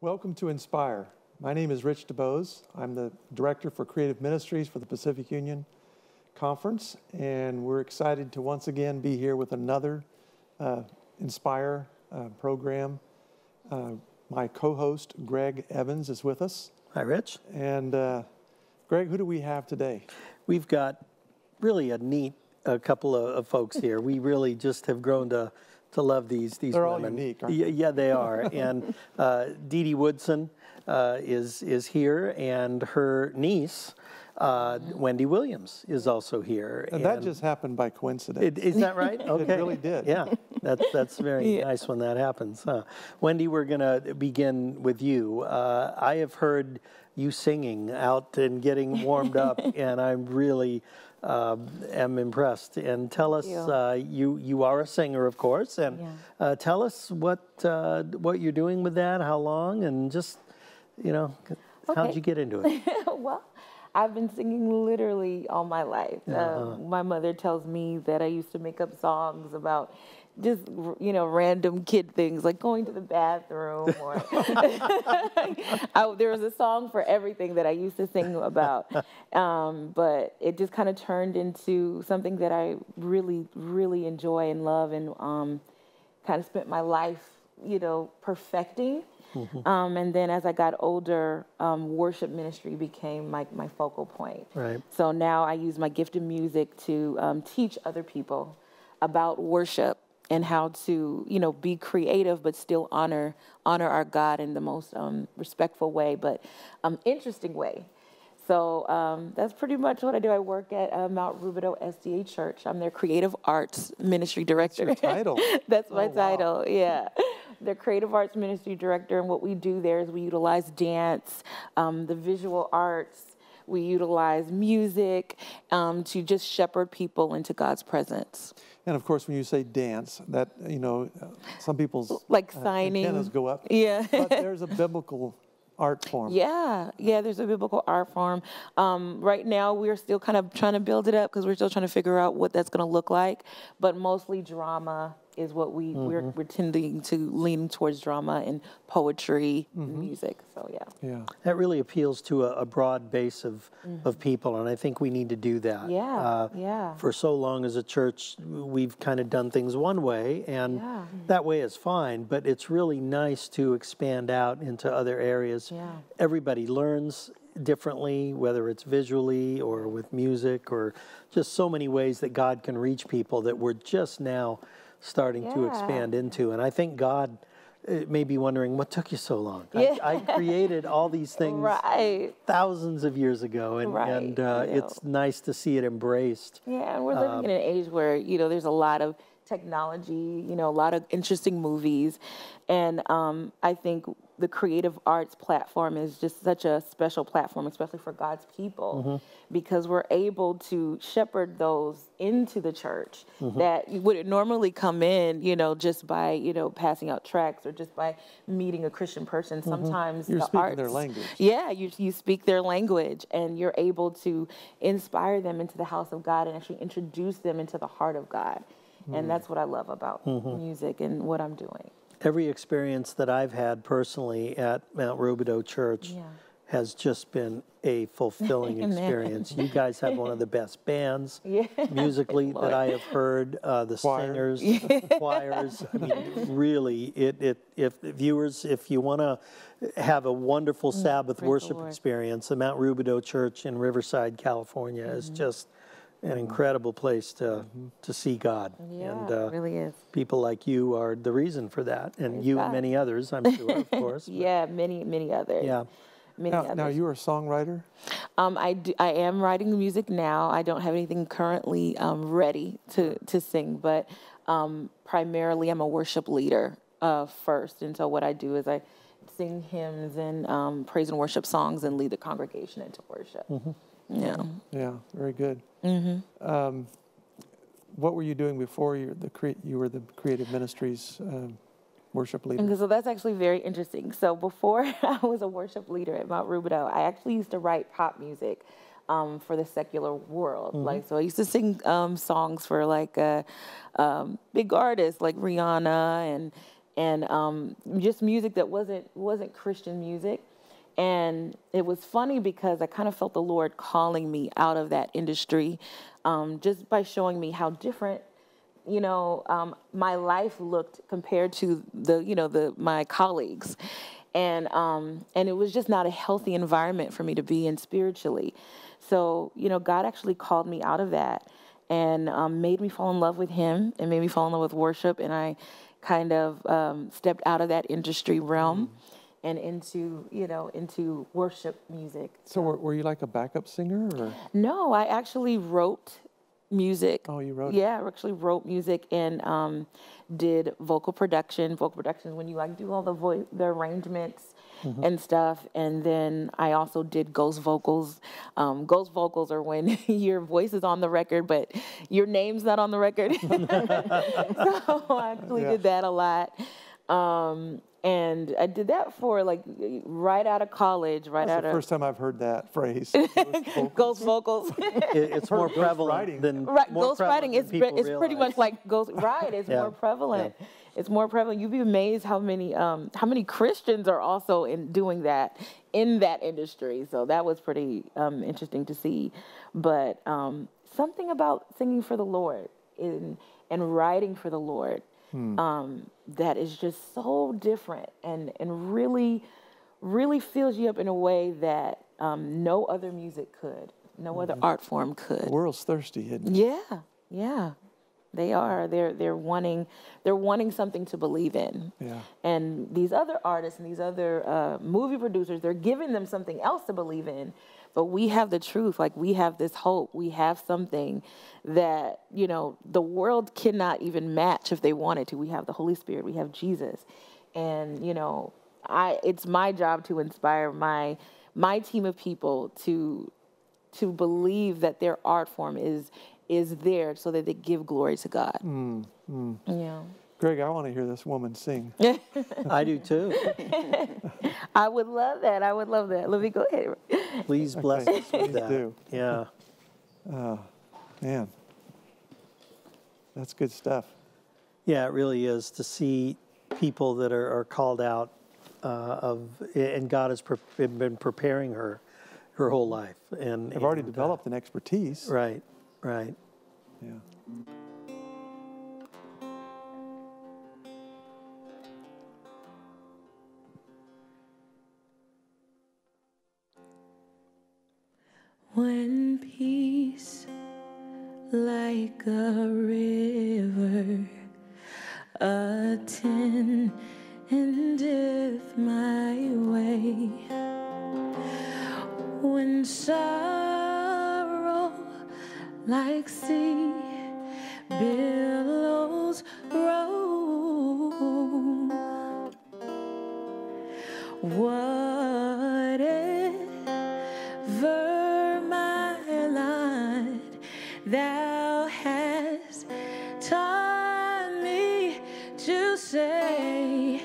Welcome to Inspire. My name is Rich DuBose. I'm the Director for Creative Ministries for the Pacific Union Conference, and we're excited to once again be here with another Inspire program. My co-host, Greg Evans, is with us. Hi, Rich. And Greg, who do we have today? We've got really a couple of folks here. We really just have grown to love these They're women. all unique, aren't they? Yeah, they are. And DeeDee Woodson is here, and her niece, Wendy Williams, is also here. And that just happened by coincidence. Is that right? Okay. It really did. Yeah, that's very nice when that happens. Wendy, we're going to begin with you. I have heard you singing out and getting warmed up, and I'm really am impressed. And tell us, you are a singer, of course, and tell us what you're doing with that, how long, and just, how'd you get into it? Well, I've been singing literally all my life. My mother tells me that I used to make up songs about just, random kid things like going to the bathroom or there was a song for everything that I used to sing about. But it just kind of turned into something that I really, really enjoy and love, and kind of spent my life, perfecting. And then as I got older, worship ministry became my focal point. Right. So now I use my gift of music to teach other people about worship and how to, be creative but still honor our God in the most respectful way, but interesting way. So that's pretty much what I do. I work at Mount Rubidoux SDA Church. I'm their creative arts ministry director. That's your title. That's my title, yeah. The creative arts ministry director, and what we do there is we utilize dance, the visual arts. We utilize music to just shepherd people into God's presence. And of course, when you say dance, that, some people's signing antennas go up. Yeah. But there's a biblical art form. Yeah, there's a biblical art form. Right now, we're still kind of trying to build it up because we're still trying to figure out what that's going to look like. But mostly drama is what we're tending to lean towards, drama and poetry and music. So yeah. That really appeals to a broad base of people, and I think we need to do that. Yeah. For so long as a church, we've kind of done things one way, and that way is fine, but it's really nice to expand out into other areas. Everybody learns differently, whether it's visually or with music, or just so many ways that God can reach people that we're just now starting to expand into. And I think God may be wondering, what took you so long? I created all these things thousands of years ago, and it's nice to see it embraced. Yeah, and we're living in an age where, there's a lot of technology, a lot of interesting movies. And I think the creative arts platform is just such a special platform, especially for God's people, because we're able to shepherd those into the church that wouldn't normally come in, just by, passing out tracts or just by meeting a Christian person. Sometimes you're the speaking arts, their language. Yeah, you speak their language, and you're able to inspire them into the house of God and actually introduce them into the heart of God. And that's what I love about music and what I'm doing. Every experience that I've had personally at Mount Rubidoux Church has just been a fulfilling experience. You guys have one of the best bands musically that I have heard. The singers, the choirs. I mean, really, if viewers, if you want to have a wonderful Sabbath worship experience, the Mount Rubidoux Church in Riverside, California is just an incredible place to see God. And it really is. People like you are the reason for that, and you and many others, I'm sure, of course. Many others. Yeah. Now you're a songwriter? I am writing music now. I don't have anything currently ready to sing, but primarily I'm a worship leader first. And so what I do is I sing hymns and praise and worship songs and lead the congregation into worship. Yeah, very good. What were you doing before you were the Creative Ministries worship leader? And so that's actually very interesting. So before I was a worship leader at Mount Rubidoux, I actually used to write pop music for the secular world. So I used to sing songs for big artists like Rihanna and just music that wasn't Christian music. And it was funny because I kind of felt the Lord calling me out of that industry, just by showing me how different, my life looked compared to my colleagues. And it was just not a healthy environment for me to be in spiritually. So, God actually called me out of that and made me fall in love with him and made me fall in love with worship. And I kind of stepped out of that industry realm and into worship music. So were you like a backup singer? Or? No, I actually wrote music. Oh, you wrote? Yeah, I actually wrote music and did vocal production. Vocal production is when you do all the arrangements and stuff. And then I also did ghost vocals. Ghost vocals are when your voice is on the record, but your name's not on the record. So I actually did that a lot. And I did that for right out of college, That's the first time I've heard that phrase. Ghost vocals. It's more prevalent than ghostwriting. It's pretty much like ghost. Right, it's more prevalent. Yeah. It's more prevalent. You'd be amazed how many Christians are also doing that in that industry. So that was pretty interesting to see. But something about singing for the Lord and writing for the Lord. That is just so different and really, really fills you up in a way that no other music could, no other art form could. The world's thirsty, isn't it? Yeah, yeah, they are. They're wanting something to believe in. Yeah. And these other artists and these other movie producers, they're giving them something else to believe in. But we have the truth, we have this hope. We have something that, the world cannot even match if they wanted to. We have the Holy Spirit. We have Jesus. And, it's my job to inspire my team of people to believe that their art form is there so that they give glory to God. Yeah. Greg, I want to hear this woman sing. I do too. I would love that. Let me go ahead. Please bless us with that. Do. Yeah. Man, that's good stuff. Yeah, it really is to see people that are called out and God has been preparing her whole life. And I've already developed an expertise. Right. Yeah. When peace like a river attendeth my way, when sorrow like sea billows roll, whatever my lot thou hast taught me to say,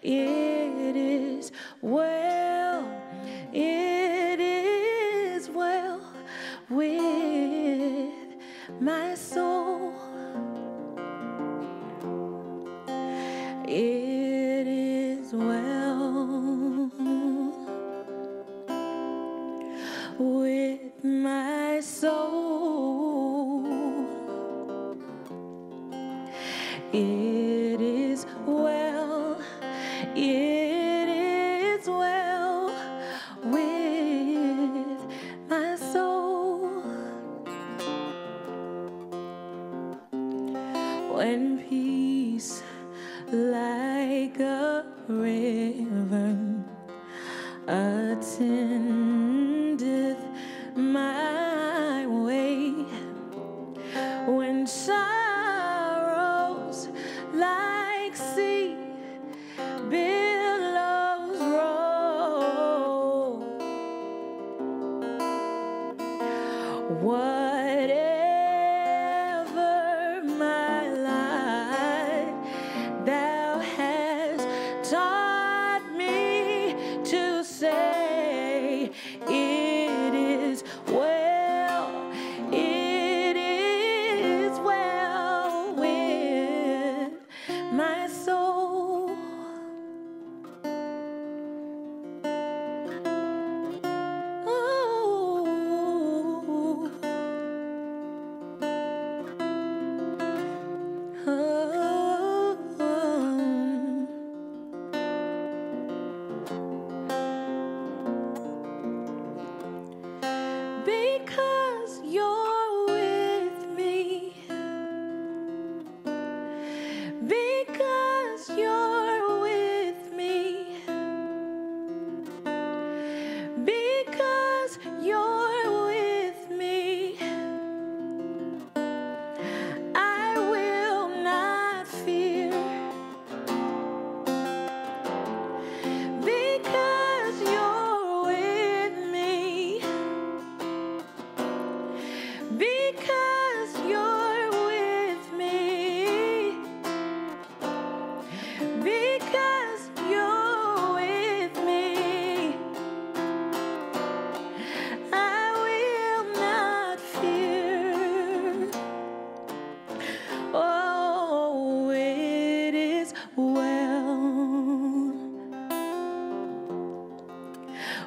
it is well with my soul. It is well with my soul. It is well. It is well with my soul. When peace like a river attendeth my way, when sorrows like sea billows roll, whatever my life thou hast taught me to say, it is well with my soul.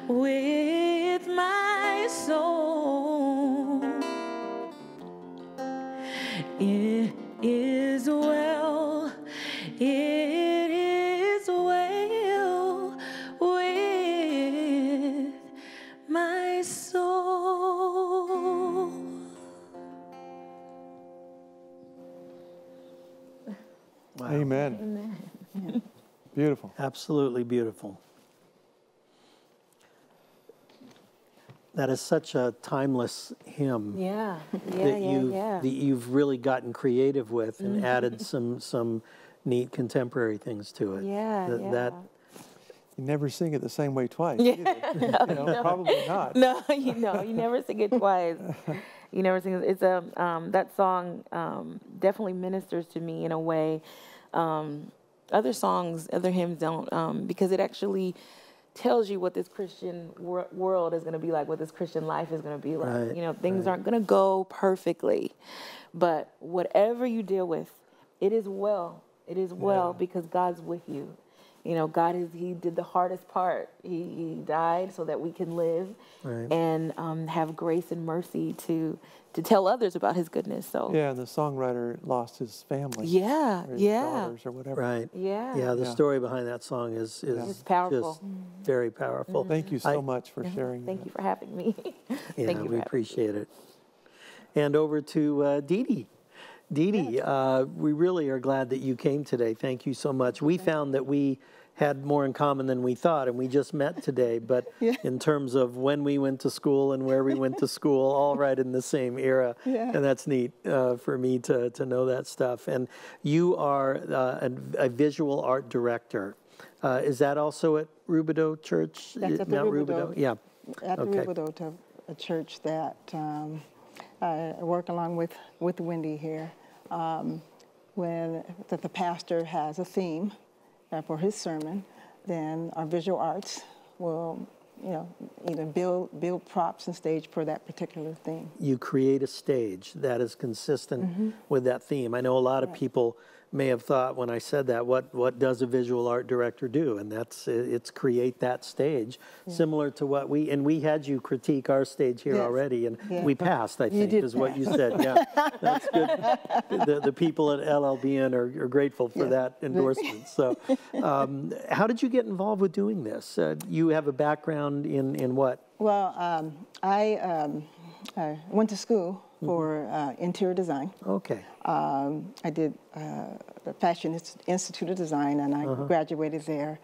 with my soul. It is well, it is well with my soul. Wow. Amen. Amen. Beautiful. Absolutely beautiful. That is such a timeless hymn. Yeah, That you've really gotten creative with and added some neat contemporary things to it. Yeah. You never sing it the same way twice. Yeah. Either. No. Probably not. No, you never sing it twice. You never sing it. It's that song definitely ministers to me in a way. Other songs, other hymns don't, because it actually tells you what this Christian world is going to be like, what this Christian life is going to be like. Right, You know, things aren't going to go perfectly, but whatever you deal with, it is well. It is well because God's with you. You know, He did the hardest part. He died so that we can live and have grace and mercy to tell others about His goodness. So yeah, and the songwriter lost his family. Yeah, or his daughters or whatever. Right. Yeah. The story behind that song is It's powerful. just very powerful. Thank you so much for sharing. Thank you for having me. Yeah, Thank you. we appreciate it. And over to DeeDee. DeeDee, we really are glad that you came today. Thank you so much. We found that we had more in common than we thought, and we just met today. But in terms of when we went to school and where we went to school, all right in the same era. And that's neat for me to know that stuff. And you are a visual art director. Is that also at Rubidoux Church? That's at the Mount Rubidoux. Yeah. At the Rubidoux, a church that I work along with Wendy here. When the pastor has a theme for his sermon, then our visual arts will, either build props and stage for that particular theme. You create a stage that is consistent with that theme. I know a lot of people may have thought when I said that, what does a visual art director do? And it's create that stage, similar to what we had you critique our stage here already, and we passed, I think, is what you said. Yeah, that's good. The people at LLBN are grateful for that endorsement. So how did you get involved with doing this? You have a background in what? Well, I went to school for interior design. Okay. I did the Fashion Institute of Design, and I graduated there.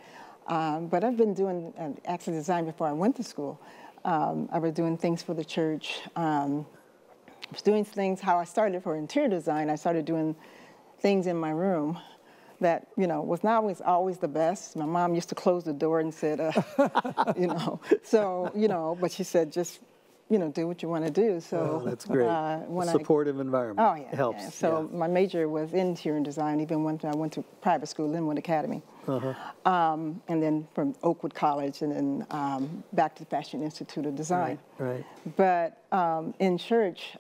But I've been doing actually design before I went to school. I was doing things for the church. I was doing things how I started for interior design. I started doing things in my room that, was not always the best. My mom used to close the door and said, but she said, just, do what you want to do. So that's great. A supportive environment. Oh, yeah. Helps. Yeah. So my major was interior design, even when I went to private school, Linwood Academy. And then from Oakwood College, and then back to the Fashion Institute of Design. Right. But in church,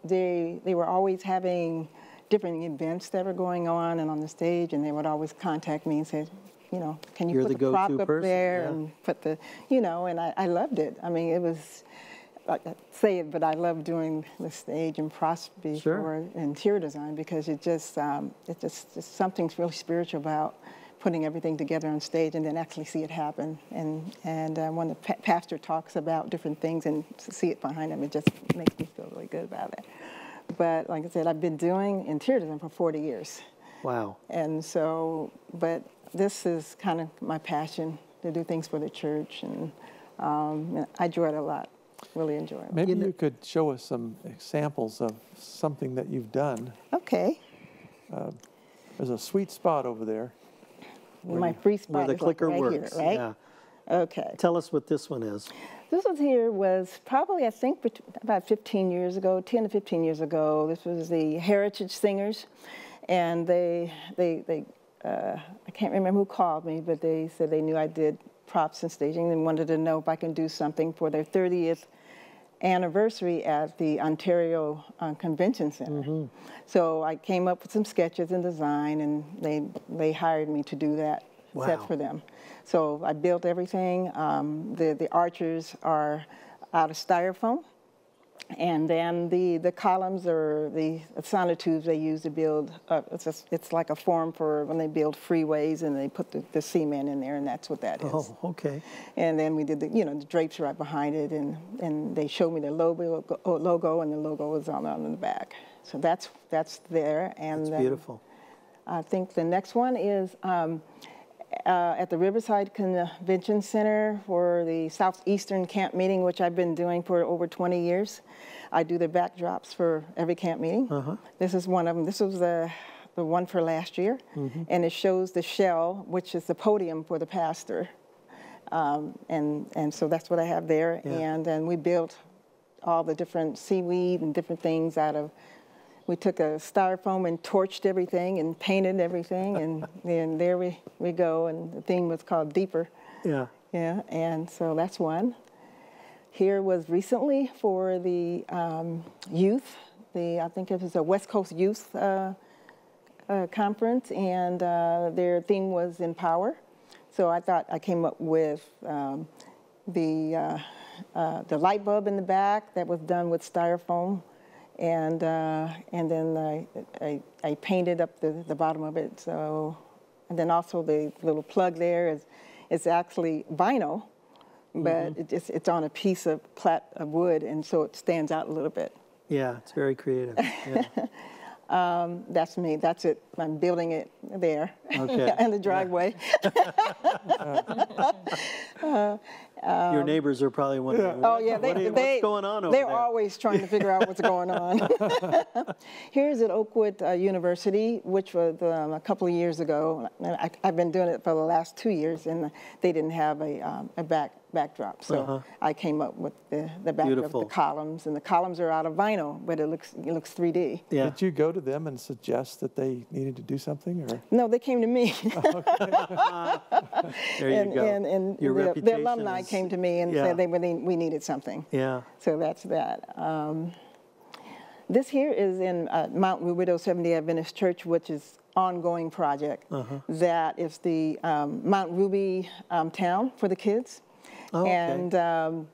they were always having different events that were going on and on the stage, and they would always contact me and say, can you put the prop up there and put the, and I loved it. I mean, it was, I say it, but I love doing the stage and prosody for interior design, because it's just something really spiritual about putting everything together on stage and then actually see it happen. And when the pastor talks about different things and to see it behind him, it just makes me feel really good about it. But like I said, I've been doing interior design for 40 years. Wow. And so, but this is kind of my passion, to do things for the church, and I enjoy it a lot. Really enjoy it. Maybe you could show us some examples of something that you've done. Okay. There's a sweet spot over there. My free spot where the is clicker right works. here, right? Yeah. Okay. Tell us what this one is. This one here was probably, I think, about 15 years ago, 10 to 15 years ago. This was the Heritage Singers, and I can't remember who called me, but they said they knew I did props and staging and wanted to know if I can do something for their 30th anniversary at the Ontario Convention Center. So I came up with some sketches and design, and they hired me to do that set for them. So I built everything. The archers are out of styrofoam. And then the columns or the sonotubes they use to build, it's like a form for when they build freeways and they put the cement in there, and that's what that is. Oh, okay. And then we did the drapes right behind it, and they showed me the logo, and the logo was on the back. So that's there. And that's beautiful. I think the next one is at the Riverside Convention Center for the Southeastern Camp Meeting, which I've been doing for over 20 years. I do the backdrops for every camp meeting. This is one of them. This was the one for last year, and it shows the shell, which is the podium for the pastor. And so that's what I have there. Yeah. And then we built all the different seaweed and different things out of. We took a styrofoam and torched everything and painted everything, and then there we go. And the theme was called Deeper. Yeah. Yeah, and so that's one. Here was recently for the youth. I think it was a West Coast Youth conference, and their theme was Empower. So I came up with the light bulb in the back that was done with styrofoam. And then I painted up the bottom of it. So, and then also the little plug there is actually vinyl, but it's on a piece of wood, and so it stands out a little bit. Yeah, it's very creative. Yeah. That's me. That's it. I'm building it there. Okay. In the driveway. Your neighbors are probably wondering, what's going on over there? They're always trying to figure out what's going on. Here's at Oakwood University, which was a couple of years ago. I've been doing it for the last 2 years, and they didn't have a backdrop. So I came up with the backdrop, the columns, and the columns are out of vinyl, but it looks 3D. Yeah. Did you go to them and suggest that they needed to do something, or? No, they came to me. There you go. And the alumni came to me and said we needed something. Yeah. So that's that. This here is in Mount Rubidoux Seventh-day Adventist Church, which is ongoing project. That is the Mount Ruby town for the kids. Oh, okay.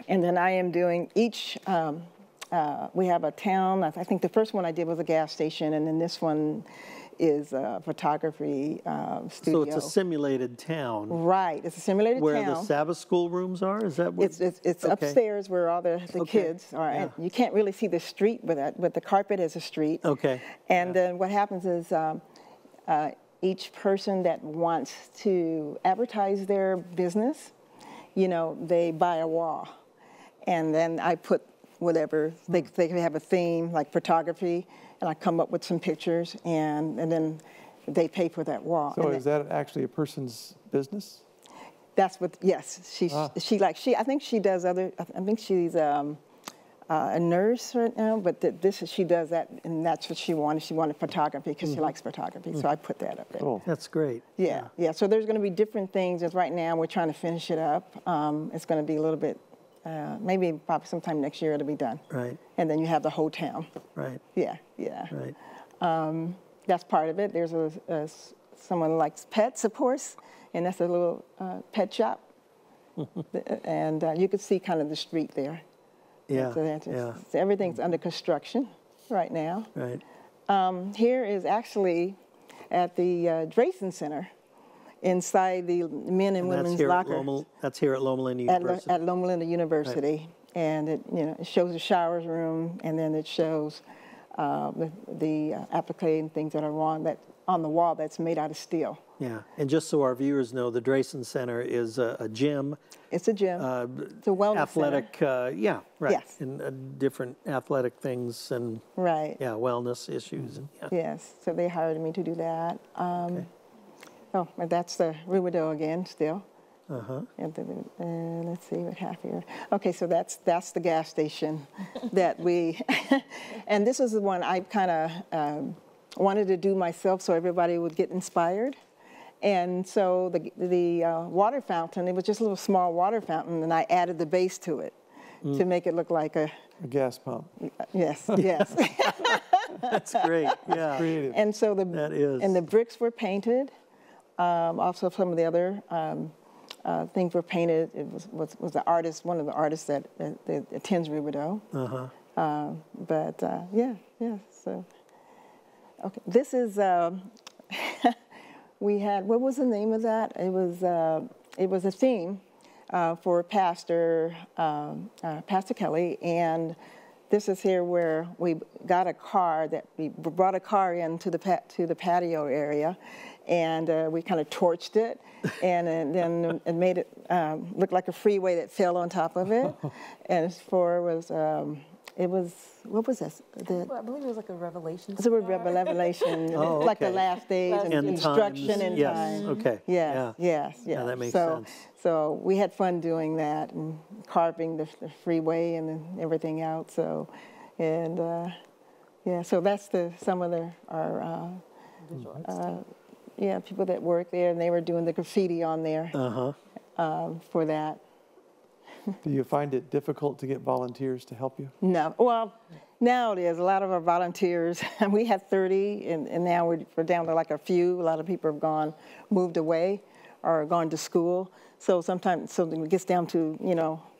And then I am doing each. We have a town. I think the first one I did was a gas station, and then this one is a photography studio. So it's a simulated town. Right, it's a simulated where town. Where the Sabbath school rooms are? Is that what? It's upstairs where all the kids are. Yeah. And you can't really see the street, but the carpet is a street. Okay. And then what happens is each person that wants to advertise their business, they buy a wall. And then I put whatever, they can have a theme like photography, and I come up with some pictures, and then they pay for that wall. So is that actually a person's business? That's what, yes. I think she does other, I think she's a nurse right now, but she does that, and that's what she wanted. She wanted photography because she likes photography, so I put that up there. Cool. That's great. Yeah. So there's going to be different things. As right now, we're trying to finish it up. It's going to be a little bit, maybe probably sometime next year it'll be done. Right. And then you have the whole town. Right. Yeah. Right. That's part of it. There's someone who likes pets, of course, and that's a little pet shop. And you can see kind of the street there. Yeah. So everything's under construction right now. Right. Here is actually at the Drayson Center, inside the men and women's locker. That's here at Loma Linda University. At Loma Linda University, right. And it shows the showers room, and then it shows the applique and things that are on the wall that's made out of steel. Yeah, and just so our viewers know, the Drayson Center is a gym. It's a gym. It's a wellness athletic, center. Yeah, right. Yes. And different athletic things and wellness issues. And, Yes, so they hired me to do that. Oh, that's the Rubidoux again, still. And let's see what I have here. Okay, so that's the gas station that we, and this is the one I kind of wanted to do myself so everybody would get inspired. And so the water fountain, it was just a little small water fountain, and I added the base to it to make it look like a gas pump. Yes. That's great. Yeah. Creative. And so the bricks were painted. Also, some of the other things were painted. It was the artist, one of the artists that attends Riverdo. But yeah. So, okay, this is we had, what was the name of that? It was a theme for Pastor Kelly, and this is here where we got a car we brought a car into the patio area, and we kind of torched it, and then it made it look like a freeway that fell on top of it. And it was what was this? I believe it was like a revelation. It's a revelation, like the last days and instruction and time. Okay. Yes. Yeah, that makes sense. So we had fun doing that and carving the freeway and everything out. So, and so that's some of our people that work there, and they were doing the graffiti on there for that. Do you find it difficult to get volunteers to help you? No. Well, now it is. A lot of our volunteers, we had 30, and now we're down to like a few. A lot of people have moved away or gone to school. So sometimes, it gets down to,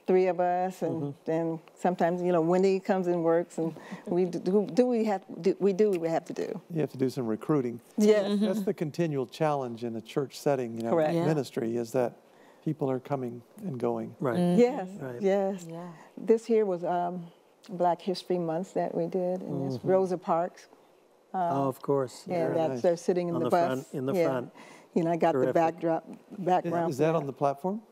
3 of us, and then sometimes, Wendy comes and works, and we do what we have to do. You have to do some recruiting. Yes. That's the continual challenge in a church setting, Correct. Ministry, is that people are coming and going. Right. Yes, Right. yes. Yeah. This here was Black History Month that we did, and it's Rosa Parks. Of course. And they're sitting in the bus. In the front. I got Terrific. the background. Is that on the platform?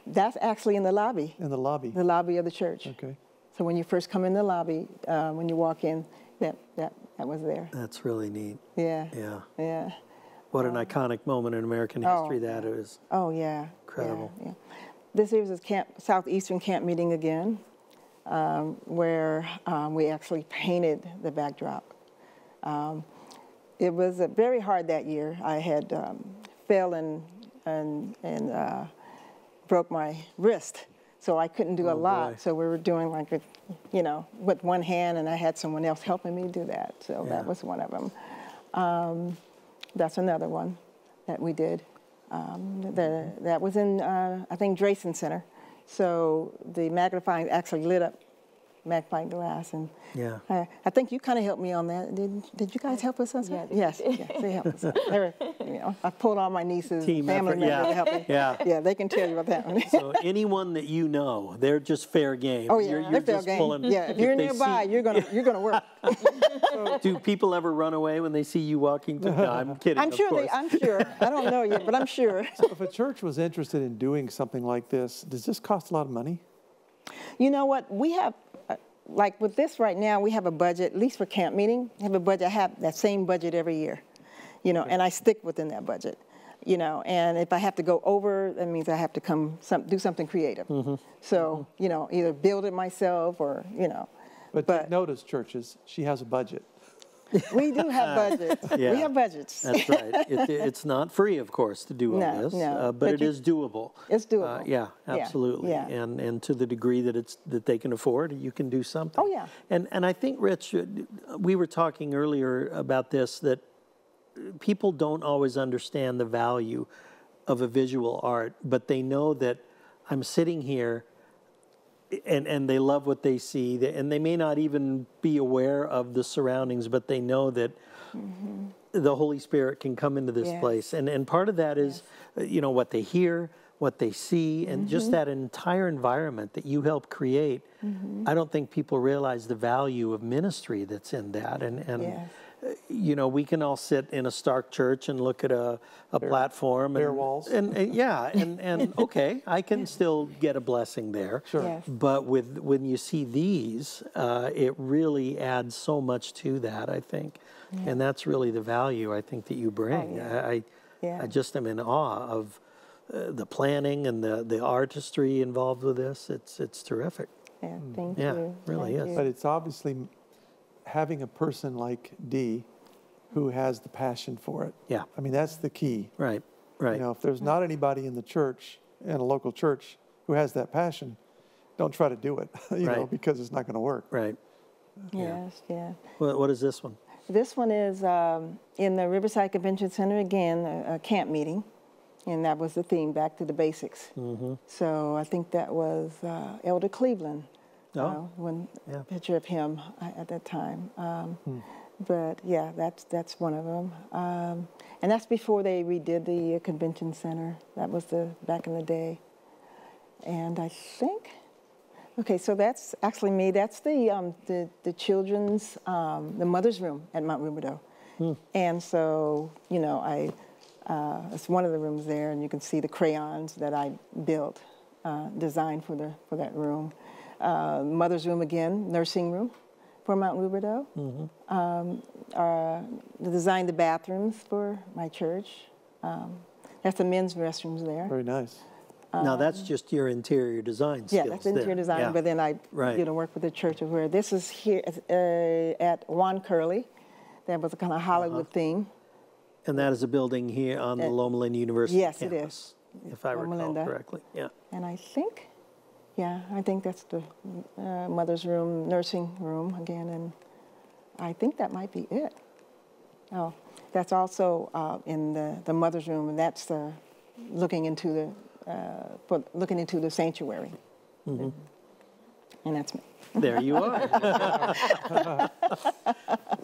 That's actually in the lobby. In the lobby? The lobby of the church. Okay. So when you first come in the lobby, when you walk in, that was there. That's really neat. Yeah. Yeah. Yeah. What an iconic moment in American history that is. Oh, yeah. Incredible. Yeah. This year's is Southeastern Camp Meeting again, where we actually painted the backdrop. It was very hard that year. I had fell and broke my wrist, so I couldn't do a lot. Boy. So we were doing like with one hand, and I had someone else helping me do that. So that was one of them. That's another one that we did. That was in, I think, Drayson Center. So the magnifying actually lit up magnifying glass. And yeah. I think you kind of helped me on that. Did you guys help us on that? Yes, they helped us. They were, I pulled all my nieces, family members to help me. Yeah, they can tell you about that one. So anyone that you know, they're just fair game. Oh, yeah, you're they're fair just game. Pulling, if you're nearby, you're gonna work. Do people ever run away when they see you walking through? No, I'm kidding. I'm sure. I don't know yet, but I'm sure. So if a church was interested in doing something like this, does this cost a lot of money? You know what? We have, like with this right now, we have a budget, at least for camp meeting, I have a budget. I have that same budget every year, and I stick within that budget, and if I have to go over, that means I have to do something creative. So, either build it myself or, But notice, churches, she has a budget. We do have budgets. Yeah. We have budgets. That's right. It's not free, of course, to do all this, but it is doable. It's doable. Yeah, absolutely. Yeah. And to the degree that they can afford, you can do something. Oh, yeah. And I think, Rich, we were talking earlier about this, that people don't always understand the value of a visual art, but they know that I'm sitting here and they love what they see, and they may not even be aware of the surroundings, but they know that the Holy Spirit can come into this place. And part of that is, what they hear, what they see, and just that entire environment that you help create. I don't think people realize the value of ministry that's in that. We can all sit in a Stark church and look at a platform. Bare walls. And okay, I can still get a blessing there. Sure. Yes. But when you see these, it really adds so much to that, I think. Yeah. And that's really the value, I think, that you bring. I just am in awe of the planning and the artistry involved with this. It's terrific. Yeah, thank you. Yeah, really is. But it's obviously having a person like Dee who has the passion for it. Yeah. I mean, that's the key. Right. If there's not anybody in the church, in a local church, who has that passion, don't try to do it, because it's not going to work. Right. Yes, yeah. What is this one? This one is in the Riverside Convention Center, again, a camp meeting. And that was the theme, back to the basics. So I think that was Elder Cleveland, picture of him at that time. But yeah, that's one of them. And that's before they redid the convention center. That was back in the day. And I think, okay, so that's actually me. That's the children's, the mother's room at Mount Rubidoux. And so, you know, it's one of the rooms there, and you can see the crayons that I built, designed for that room. Mother's room again, nursing room for Mount Rubidoux. Designed the bathrooms for my church. That's the men's restrooms there. Very nice. Now that's just your interior design skills. Yeah, that's interior design, but then I work with the church of where this is here at Juan Curley. That was a kind of Hollywood theme. And that is a building here on the Loma Linda University campus. Yes, it is. If I recall correctly, yeah. And I think, I think that's the mother's room, nursing room again, and I think that might be it. Oh, that's also in the mother's room, and that's looking into the sanctuary. And that's me. There you are.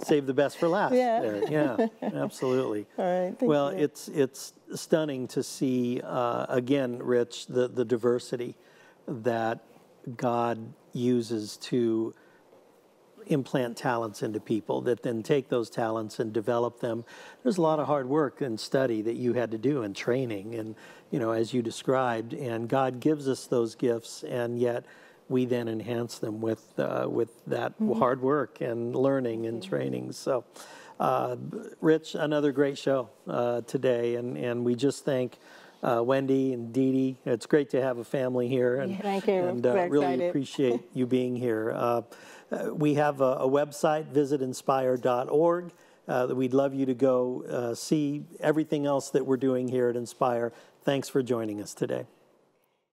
Save the best for last. Yeah. There. Yeah, absolutely. All right. Well, it's stunning to see again, Rich, the diversity that God uses to implant talents into people that then take those talents and develop them. There's a lot of hard work and study that you had to do and training, and you know, as you described. And God gives us those gifts, and yet we then enhance them with that hard work and learning and training. So, Rich, another great show today, and we just thank Wendy and DeeDee. It's great to have a family here, and, thank you. And really appreciate you being here. We have a website, visitinspire.org. We'd love you to go see everything else that we're doing here at Inspire. Thanks for joining us today.